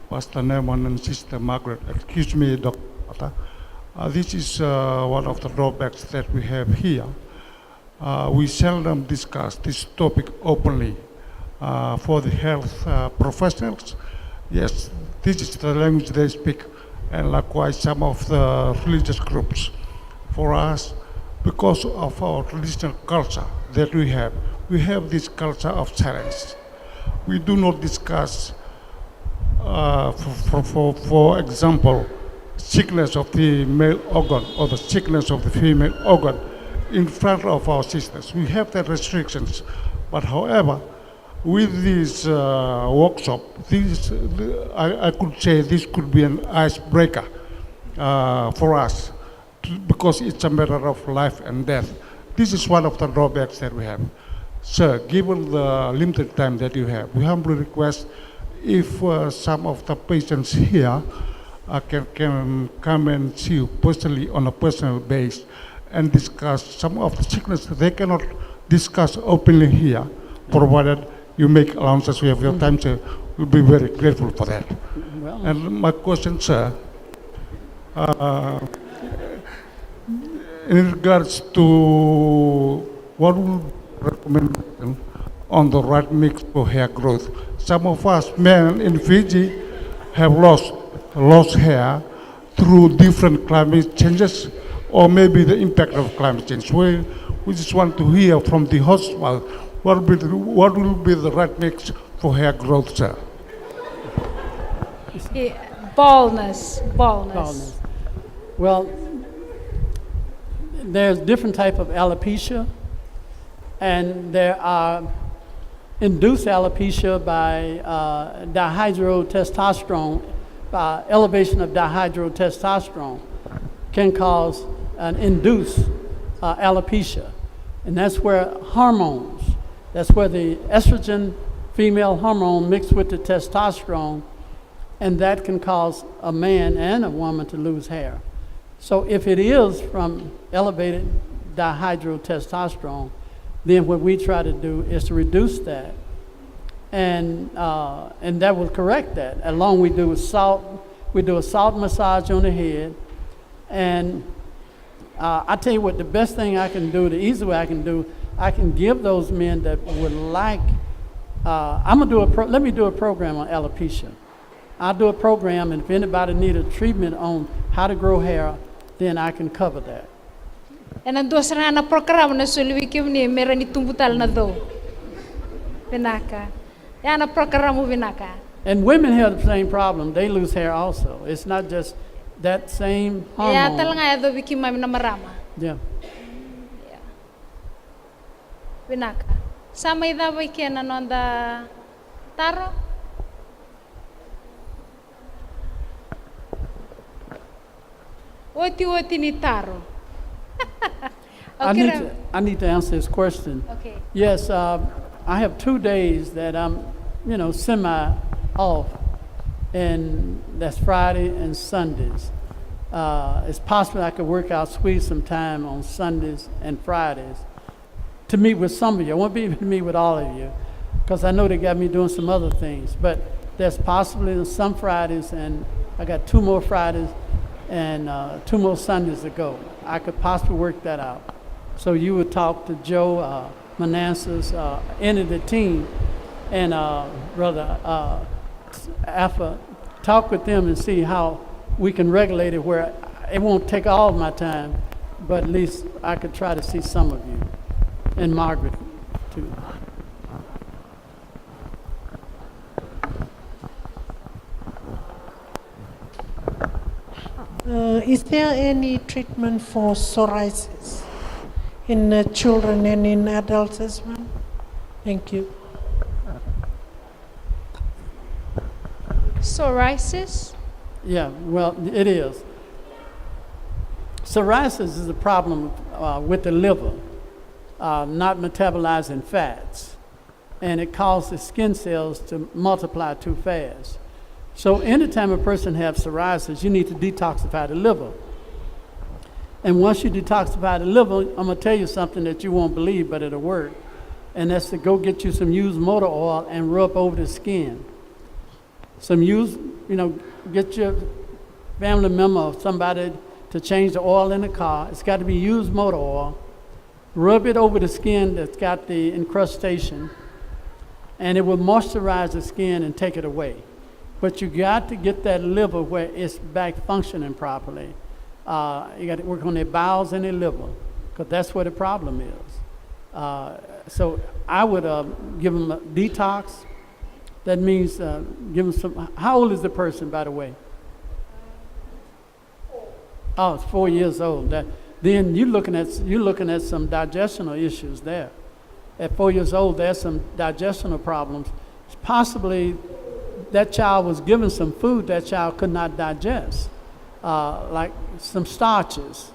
Pastor Mammon and Sister Margret, excuse me, Doctor. This is one of the drawbacks that we have here. We seldom discuss this topic openly. For the health professionals, yes, this is the language they speak, and likewise some of the religious groups. For us, because of our traditional culture that we have this culture of silence. We do not discuss, for example, sickness of the male organ or the sickness of the female organ in front of our sisters. We have that restrictions, but however, with this workshop, I could say this could be an icebreaker for us, because it's a matter of life and death. This is one of the drawbacks that we have. Sir, given the limited time that you have, we humbly request if some of the patients here can come and see you personally on a personal basis and discuss some of the sickness they cannot discuss openly here, provided you make allowances. We have your time, sir. We'll be very grateful for that. Well, And my question, sir, in regards to what would recommend on the right mix for hair growth. Some of us men in Fiji have lost hair. through different climate changes, or maybe the impact of climate change. We just want to hear from the host what will be the right mix for hair growth, sir. Yeah, baldness. Baldness. Well, there's different type of alopecia, and there are induced alopecia by dihydrotestosterone. Elevation of dihydrotestosterone can cause an induced alopecia, and that's where hormones, that's where the estrogen female hormone mixed with the testosterone, and that can cause a man and a woman to lose hair. So if it is from elevated dihydrotestosterone, then what we try to do is to reduce that, and that will correct that. Along we do a salt massage on the head, and I tell you what, the best thing I can do, the easy way I can do, I can give those men that would like. Let me do a program on alopecia. I'll do a program, and if anybody need a treatment on how to grow hair, then I can cover that. And then dosa na program na suluwi ni mera ni tumbutal na do. Vinaka. Ya na program mo vinaka. And women have the same problem. They lose hair also. It's not just that same hormone. Ya talanga ya do biki mami na marama. Yeah. Vinaka. Sama ida boy kena nonda taro. Oti ni taro. Okay, I need to answer this question. Okay. Yes, I have 2 days that I'm, semi off, and that's Friday and Sundays. It's possible I could squeeze some time on Sundays and Fridays to meet with some of you. I won't be able to meet with all of you because I know they got me doing some other things, but there's possibly some Fridays, and I got 2 more Fridays and 2 more Sundays to go. I could possibly work that out. So you would talk to Joe, Manassas, any of the team, and Brother Alpha, talk with them and see how we can regulate it where it won't take all of my time, but at least I could try to see some of you, and Margret too. Is there any treatment for psoriasis in children and in adults as well? Thank you. Psoriasis? Yeah, well, it is. Psoriasis is a problem with the liver, not metabolizing fats, and it causes skin cells to multiply too fast. So anytime a person has psoriasis, you need to detoxify the liver. And once you detoxify the liver, I'm going to tell you something that you won't believe, but it'll work. And that's to go get you some used motor oil and rub over the skin. Some used, get your family member or somebody to change the oil in the car. It's got to be used motor oil. Rub it over the skin that's got the incrustation, and it will moisturize the skin and take it away. But you got to get that liver where it's back functioning properly. You got to work on their bowels and their liver, because that's where the problem is. So I would give them a detox. That means give them some. How old is the person, by the way? Oh, it's 4 years old. Then you're looking at some digestional issues there. At 4 years old, there's some digestional problems. Possibly that child was given some food that child could not digest, like some starches.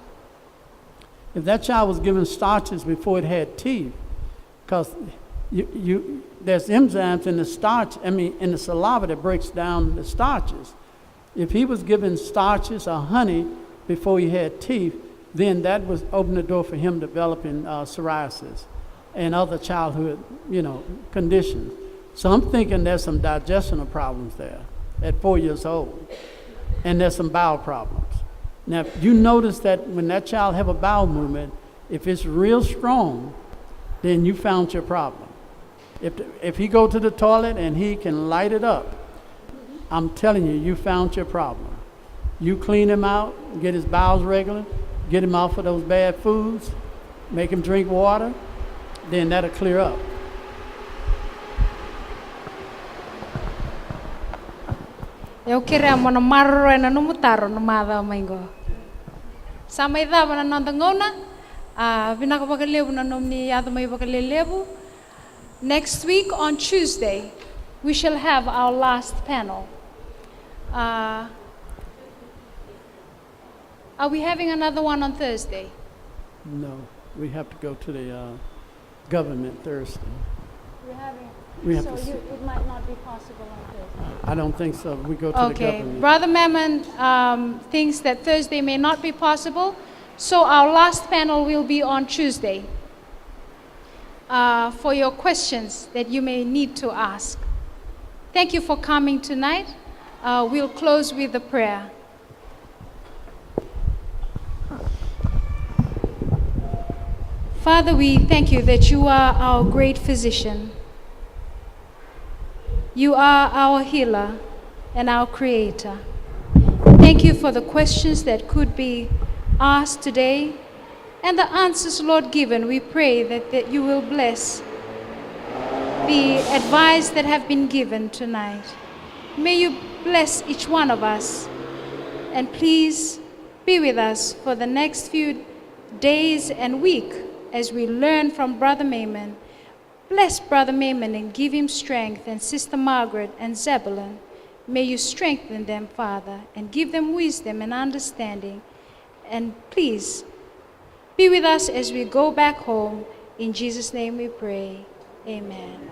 If that child was given starches before it had teeth, because there's enzymes in the in the saliva that breaks down the starches. If he was given starches or honey before he had teeth, then that was open the door for him developing psoriasis and other childhood, conditions. So I'm thinking there's some digestional problems there at 4 years old, and there's some bowel problems. Now, if you notice that when that child have a bowel movement, if it's real strong, then you found your problem. If he go to the toilet and he can light it up, I'm telling you, you found your problem. You clean him out, get his bowels regular, get him off of those bad foods, make him drink water, then that'll clear up. Eu kira mana marro na no mutaro no mada maingo. Sama ida bana nanda ngona, vinaka bakalebu na nomni yada mai bakalelebu. Next week on Tuesday, we shall have our last panel. Are we having another one on Thursday? No, we have to go to the government Thursday. We're having. We have So to it might not be possible on Thursday. I don't think so. We go to the Okay, government. Brother Mammon thinks that Thursday may not be possible, so our last panel will be on Tuesday for your questions that you may need to ask. Thank you for coming tonight. We'll close with a prayer. Father, we thank you that you are our great physician. You are our healer and our creator. Thank you for the questions that could be asked today and the answers, Lord, given. We pray that you will bless the advice that have been given tonight. May you bless each one of us, and please be with us for the next few days and week as we learn from Brother Mammon. Bless Brother Mammon and give him strength, and Sister Margret and Zebulun. May you strengthen them, Father, and give them wisdom and understanding. And please be with us as we go back home. In Jesus' name we pray. Amen.